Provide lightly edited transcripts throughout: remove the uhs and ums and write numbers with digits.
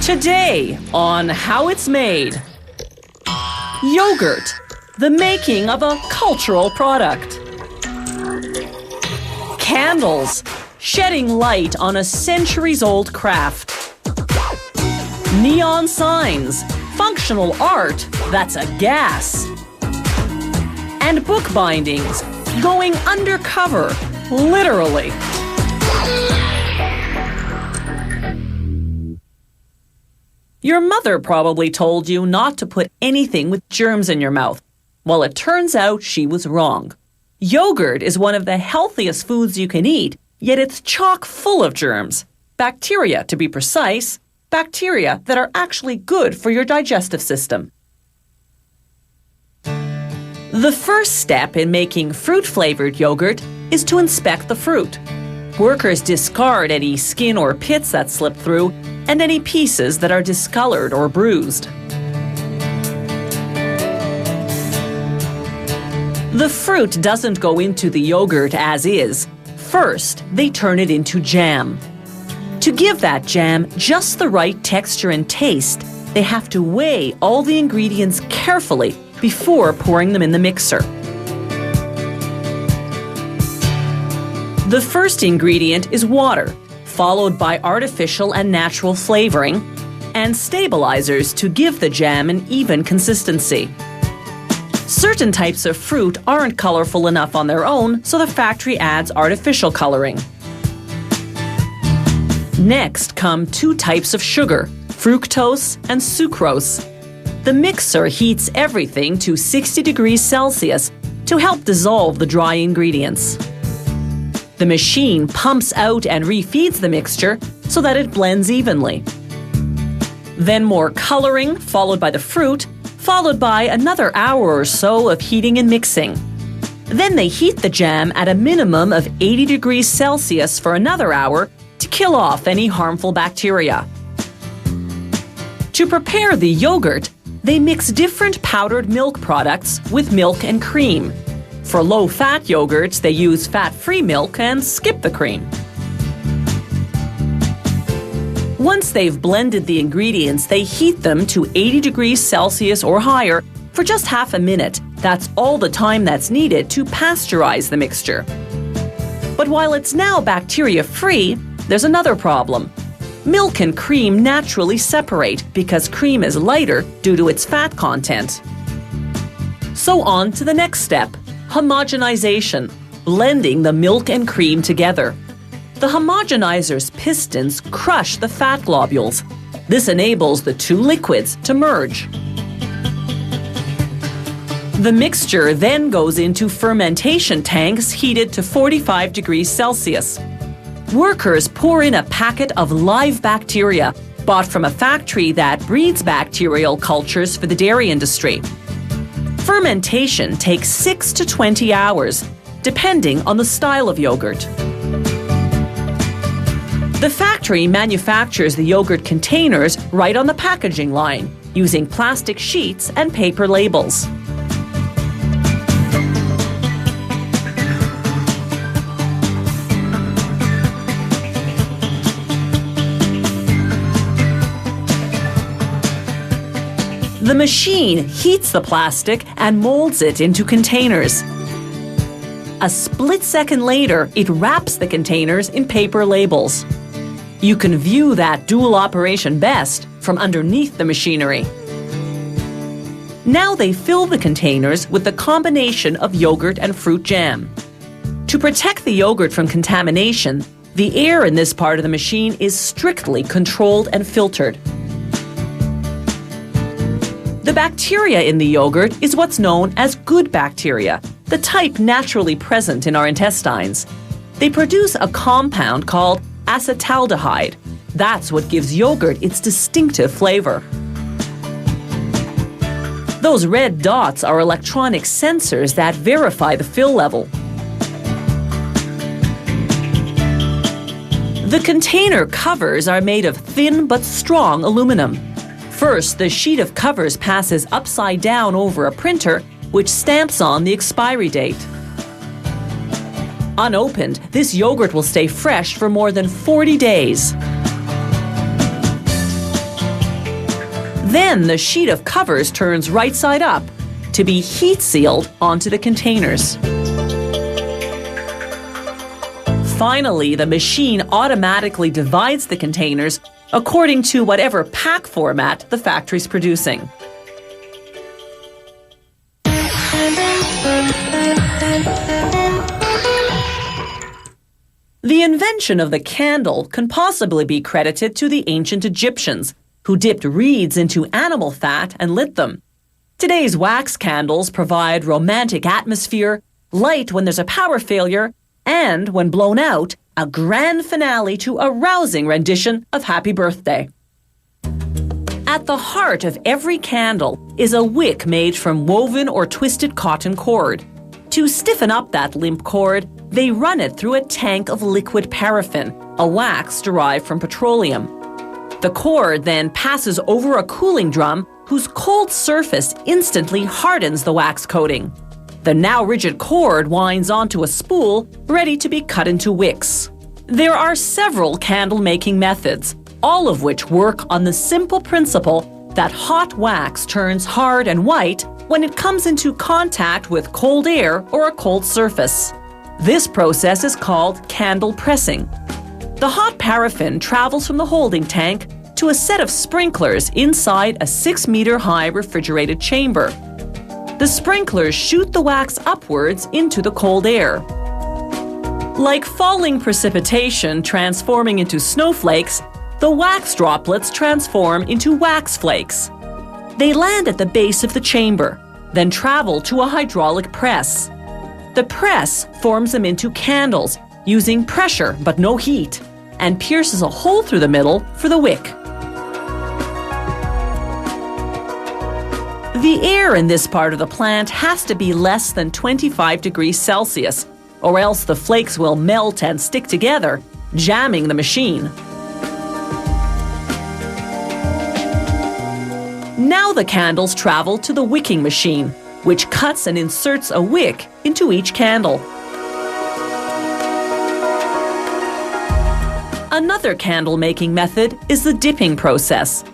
Today on How It's Made. Yogurt, the making of a cultural product. Candles, shedding light on a centuries-old craft. Neon signs, functional art that's a gas. And bookbindings, going undercover, literally. Your mother probably told you not to put anything with germs in your mouth. Well, it turns out she was wrong. Yogurt is one of the healthiest foods you can eat, yet it's chock full of germs. Bacteria, to be precise. Bacteria that are actually good for your digestive system. The first step in making fruit-flavored yogurt is to inspect the fruit. Workers discard any skin or pits that slip through and any pieces that are discolored or bruised. The fruit doesn't go into the yogurt as is. First, they turn it into jam. To give that jam just the right texture and taste, they have to weigh all the ingredients carefully before pouring them in the mixer. The first ingredient is water, followed by artificial and natural flavoring, and stabilizers to give the jam an even consistency. Certain types of fruit aren't colorful enough on their own, so the factory adds artificial coloring. Next come two types of sugar, fructose and sucrose. The mixer heats everything to 60 degrees Celsius to help dissolve the dry ingredients. The machine pumps out and refeeds the mixture so that it blends evenly. Then more coloring, followed by the fruit, followed by another hour or so of heating and mixing. Then they heat the jam at a minimum of 80 degrees Celsius for another hour to kill off any harmful bacteria. To prepare the yogurt, they mix different powdered milk products with milk and cream. For low-fat yogurts, they use fat-free milk and skip the cream. Once they've blended the ingredients, they heat them to 80 degrees Celsius or higher for just half a minute. That's all the time that's needed to pasteurize the mixture. But while it's now bacteria-free, there's another problem. Milk and cream naturally separate because cream is lighter due to its fat content. So on to the next step, homogenization, blending the milk and cream together. The homogenizer's pistons crush the fat globules. This enables the two liquids to merge. The mixture then goes into fermentation tanks heated to 45 degrees Celsius. Workers pour in a packet of live bacteria bought from a factory that breeds bacterial cultures for the dairy industry. Fermentation takes 6 to 20 hours, depending on the style of yogurt. The factory manufactures the yogurt containers right on the packaging line, using plastic sheets and paper labels. The machine heats the plastic and molds it into containers. A split second later, it wraps the containers in paper labels. You can view that dual operation best from underneath the machinery. Now they fill the containers with the combination of yogurt and fruit jam. To protect the yogurt from contamination, the air in this part of the machine is strictly controlled and filtered. The bacteria in the yogurt is what's known as good bacteria, the type naturally present in our intestines. They produce a compound called acetaldehyde. That's what gives yogurt its distinctive flavor. Those red dots are electronic sensors that verify the fill level. The container covers are made of thin but strong aluminum. First, the sheet of covers passes upside down over a printer, which stamps on the expiry date. Unopened, this yogurt will stay fresh for more than 40 days. Then the sheet of covers turns right side up to be heat sealed onto the containers. Finally, the machine automatically divides the containers according to whatever pack format the factory's producing. The invention of the candle can possibly be credited to the ancient Egyptians, who dipped reeds into animal fat and lit them. Today's wax candles provide romantic atmosphere, light when there's a power failure, and, when blown out, a grand finale to a rousing rendition of Happy Birthday. At the heart of every candle is a wick made from woven or twisted cotton cord. To stiffen up that limp cord, they run it through a tank of liquid paraffin, a wax derived from petroleum. The cord then passes over a cooling drum whose cold surface instantly hardens the wax coating. The now rigid cord winds onto a spool ready to be cut into wicks. There are several candle-making methods, all of which work on the simple principle that hot wax turns hard and white when it comes into contact with cold air or a cold surface. This process is called candle pressing. The hot paraffin travels from the holding tank to a set of sprinklers inside a 6-meter-high refrigerated chamber. The sprinklers shoot the wax upwards into the cold air. Like falling precipitation transforming into snowflakes, the wax droplets transform into wax flakes. They land at the base of the chamber, then travel to a hydraulic press. The press forms them into candles using pressure but no heat, and pierces a hole through the middle for the wick. The air in this part of the plant has to be less than 25 degrees Celsius, or else the flakes will melt and stick together, jamming the machine. Now the candles travel to the wicking machine, which cuts and inserts a wick into each candle. Another candle-making method is the dipping process.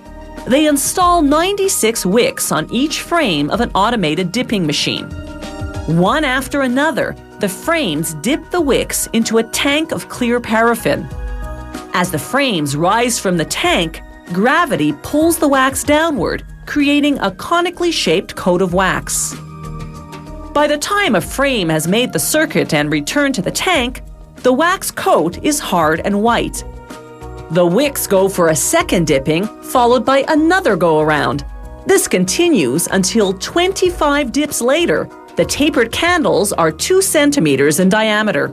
They install 96 wicks on each frame of an automated dipping machine. One after another, the frames dip the wicks into a tank of clear paraffin. As the frames rise from the tank, gravity pulls the wax downward, creating a conically shaped coat of wax. By the time a frame has made the circuit and returned to the tank, the wax coat is hard and white. The wicks go for a second dipping, followed by another go-around. This continues until 25 dips later, the tapered candles are 2 centimeters in diameter.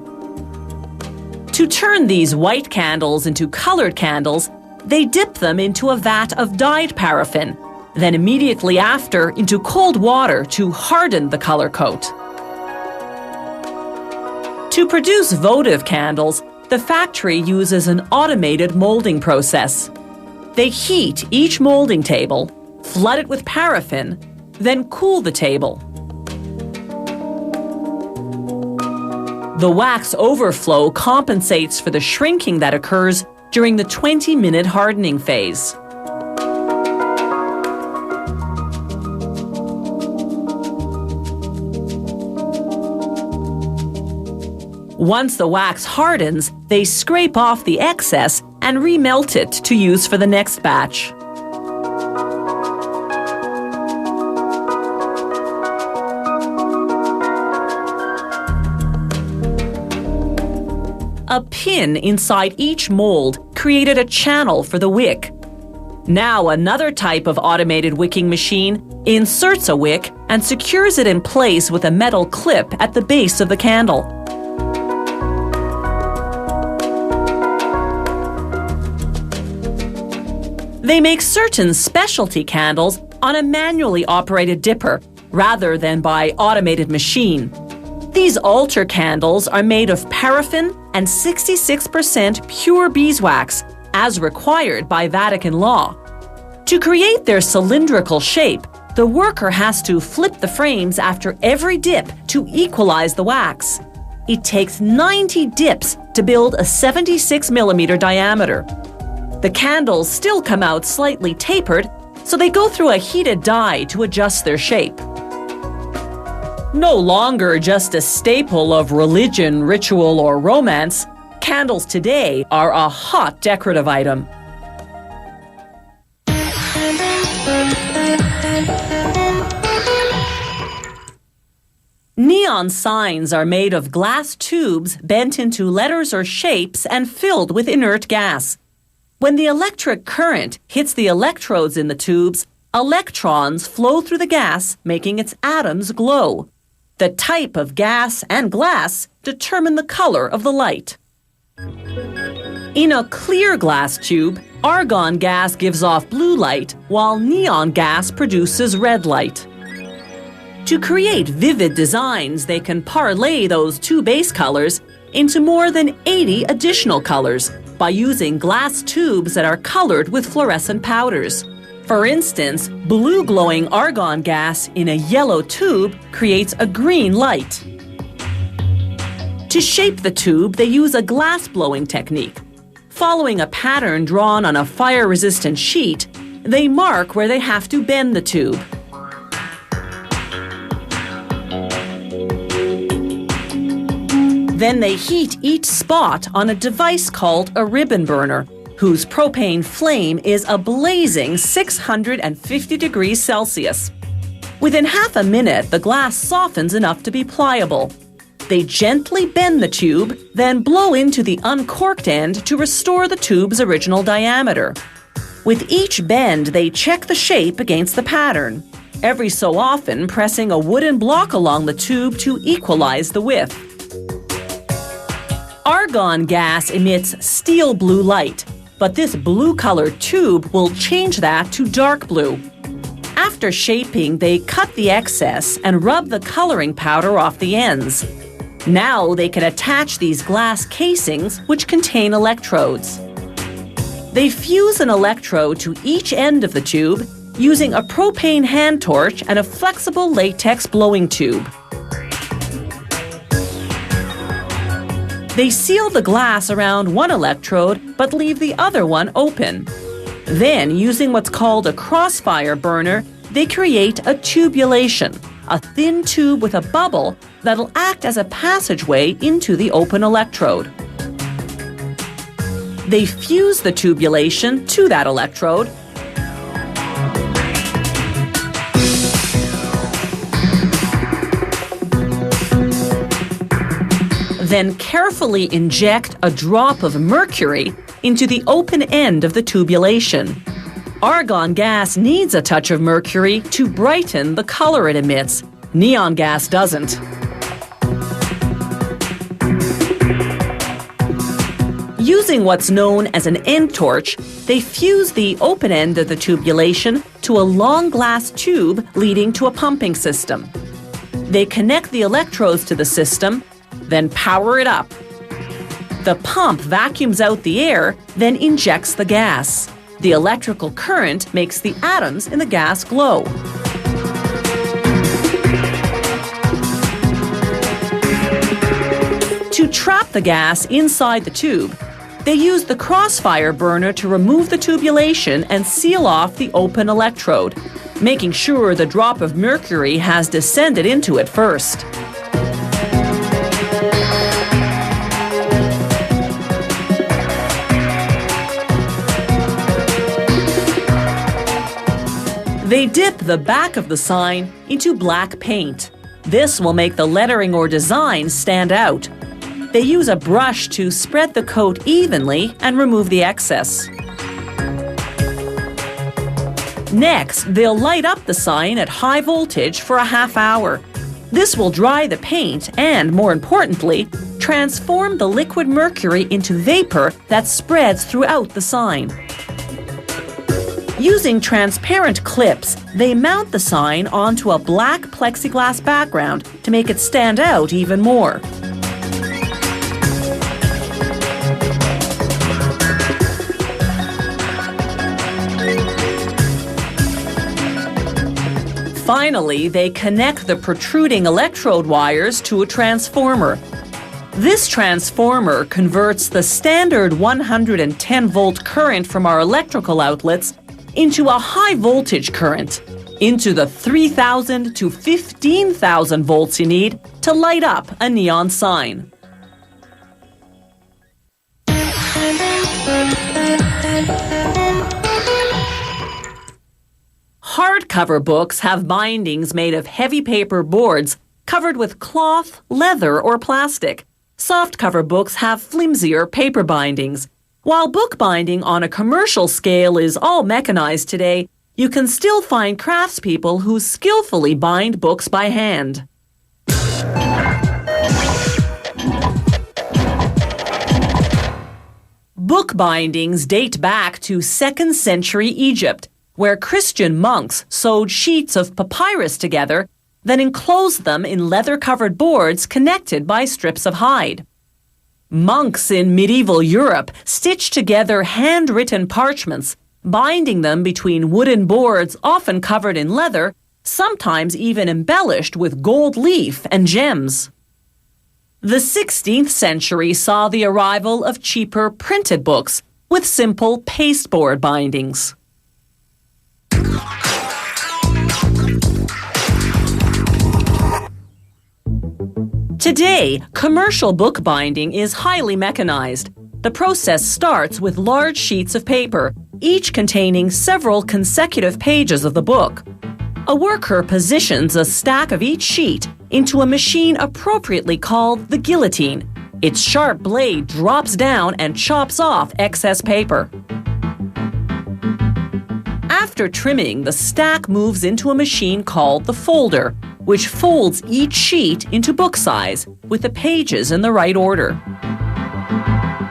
To turn these white candles into colored candles, they dip them into a vat of dyed paraffin, then immediately after into cold water to harden the color coat. To produce votive candles, the factory uses an automated molding process. They heat each molding table, flood it with paraffin, then cool the table. The wax overflow compensates for the shrinking that occurs during the 20-minute hardening phase. Once the wax hardens, they scrape off the excess and remelt it to use for the next batch. A pin inside each mold created a channel for the wick. Now another type of automated wicking machine inserts a wick and secures it in place with a metal clip at the base of the candle. They make certain specialty candles on a manually operated dipper rather than by automated machine. These altar candles are made of paraffin and 66% pure beeswax, as required by Vatican law. To create their cylindrical shape, the worker has to flip the frames after every dip to equalize the wax. It takes 90 dips to build a 76 millimeter diameter. The candles still come out slightly tapered, so they go through a heated die to adjust their shape. No longer just a staple of religion, ritual, or romance, candles today are a hot decorative item. Neon signs are made of glass tubes bent into letters or shapes and filled with inert gas. When the electric current hits the electrodes in the tubes, electrons flow through the gas, making its atoms glow. The type of gas and glass determine the color of the light. In a clear glass tube, argon gas gives off blue light, while neon gas produces red light. To create vivid designs, they can parlay those two base colors into more than 80 additional colors by using glass tubes that are colored with fluorescent powders. For instance, blue glowing argon gas in a yellow tube creates a green light. To shape the tube, they use a glass blowing technique. Following a pattern drawn on a fire-resistant sheet, they mark where they have to bend the tube. Then they heat each spot on a device called a ribbon burner, whose propane flame is a blazing 650 degrees Celsius. Within half a minute, the glass softens enough to be pliable. They gently bend the tube, then blow into the uncorked end to restore the tube's original diameter. With each bend, they check the shape against the pattern, every so often pressing a wooden block along the tube to equalize the width. Argon gas emits steel blue light, but this blue-colored tube will change that to dark blue. After shaping, they cut the excess and rub the coloring powder off the ends. Now they can attach these glass casings which contain electrodes. They fuse an electrode to each end of the tube using a propane hand torch and a flexible latex blowing tube. They seal the glass around one electrode but leave the other one open. Then, using what's called a crossfire burner, they create a tubulation, a thin tube with a bubble that'll act as a passageway into the open electrode. They fuse the tubulation to that electrode, then carefully inject a drop of mercury into the open end of the tubulation. Argon gas needs a touch of mercury to brighten the color it emits. Neon gas doesn't. Using what's known as an end torch, they fuse the open end of the tubulation to a long glass tube leading to a pumping system. They connect the electrodes to the system, then power it up. The pump vacuums out the air, then injects the gas. The electrical current makes the atoms in the gas glow. To trap the gas inside the tube, they use the crossfire burner to remove the tubulation and seal off the open electrode, making sure the drop of mercury has descended into it first. They dip the back of the sign into black paint. This will make the lettering or design stand out. They use a brush to spread the coat evenly and remove the excess. Next, they'll light up the sign at high voltage for a half hour. This will dry the paint and, more importantly, transform the liquid mercury into vapor that spreads throughout the sign. Using transparent clips, they mount the sign onto a black plexiglass background to make it stand out even more. Finally, they connect the protruding electrode wires to a transformer. This transformer converts the standard 110-volt current from our electrical outlets into a high voltage current, into the 3,000 to 15,000 volts you need to light up a neon sign. Hardcover books have bindings made of heavy paper boards covered with cloth, leather, or plastic. Softcover books have flimsier paper bindings. While bookbinding on a commercial scale is all mechanized today, you can still find craftspeople who skillfully bind books by hand. Bookbindings date back to 2nd century Egypt, where Christian monks sewed sheets of papyrus together, then enclosed them in leather-covered boards connected by strips of hide. Monks in medieval Europe stitched together handwritten parchments, binding them between wooden boards often covered in leather, sometimes even embellished with gold leaf and gems. The 16th century saw the arrival of cheaper printed books with simple pasteboard bindings. Today, commercial bookbinding is highly mechanized. The process starts with large sheets of paper, each containing several consecutive pages of the book. A worker positions a stack of each sheet into a machine appropriately called the guillotine. Its sharp blade drops down and chops off excess paper. After trimming, the stack moves into a machine called the folder, which folds each sheet into book size with the pages in the right order.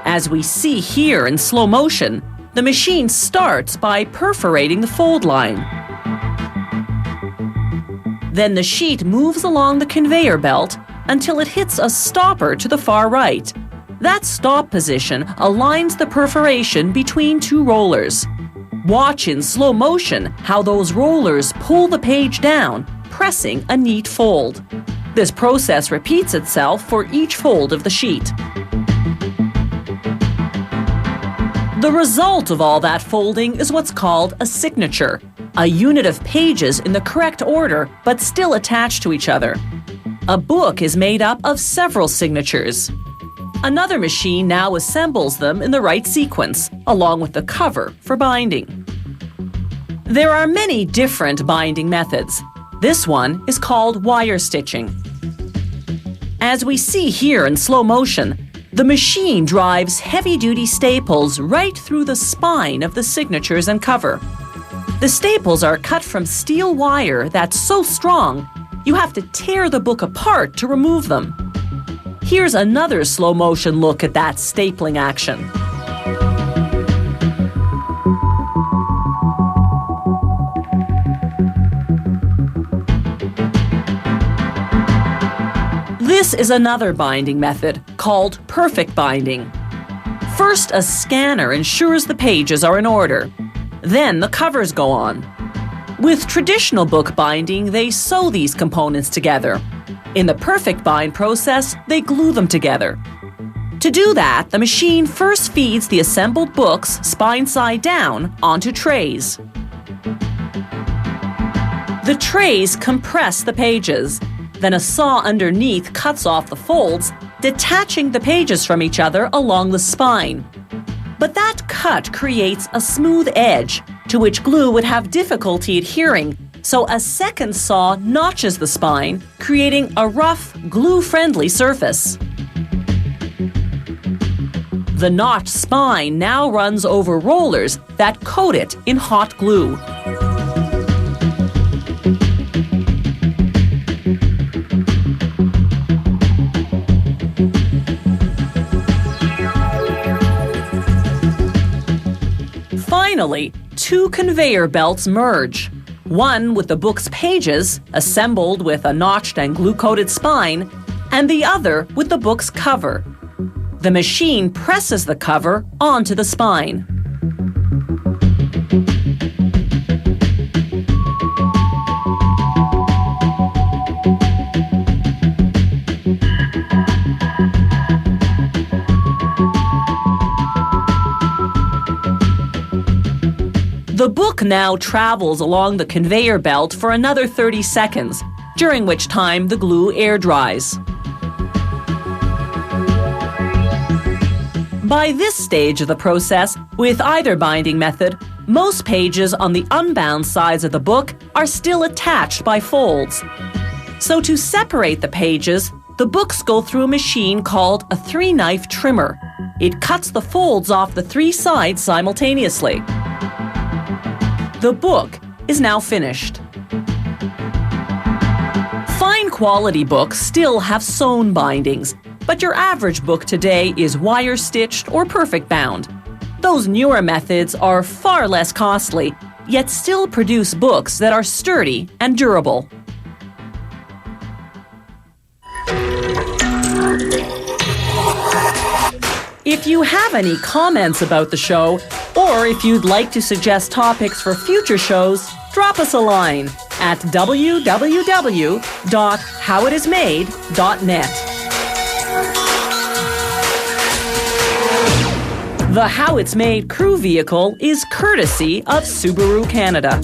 As we see here in slow motion, the machine starts by perforating the fold line. Then the sheet moves along the conveyor belt until it hits a stopper to the far right. That stop position aligns the perforation between two rollers. Watch in slow motion how those rollers pull the page down, pressing a neat fold. This process repeats itself for each fold of the sheet. The result of all that folding is what's called a signature, a unit of pages in the correct order but still attached to each other. A book is made up of several signatures. Another machine now assembles them in the right sequence, along with the cover for binding. There are many different binding methods. This one is called wire stitching. As we see here in slow motion, the machine drives heavy-duty staples right through the spine of the signatures and cover. The staples are cut from steel wire that's so strong, you have to tear the book apart to remove them. Here's another slow-motion look at that stapling action. This is another binding method called perfect binding. First, a scanner ensures the pages are in order. Then the covers go on. With traditional book binding, they sew these components together. In the perfect bind process, they glue them together. To do that, the machine first feeds the assembled books spine side down onto trays. The trays compress the pages. Then a saw underneath cuts off the folds, detaching the pages from each other along the spine. But that cut creates a smooth edge to which glue would have difficulty adhering, so a second saw notches the spine, creating a rough, glue-friendly surface. The notched spine now runs over rollers that coat it in hot glue. Finally, two conveyor belts merge. One with the book's pages, assembled with a notched and glue-coated spine, and the other with the book's cover. The machine presses the cover onto the spine. The book now travels along the conveyor belt for another 30 seconds, during which time the glue air dries. By this stage of the process, with either binding method, most pages on the unbound sides of the book are still attached by folds. So to separate the pages, the books go through a machine called a 3-knife trimmer. It cuts the folds off the 3 sides simultaneously. The book is now finished. Fine quality books still have sewn bindings, but your average book today is wire-stitched or perfect bound. Those newer methods are far less costly, yet still produce books that are sturdy and durable. If you have any comments about the show, or if you'd like to suggest topics for future shows, drop us a line at www.howitismade.net. The How It's Made crew vehicle is courtesy of Subaru Canada.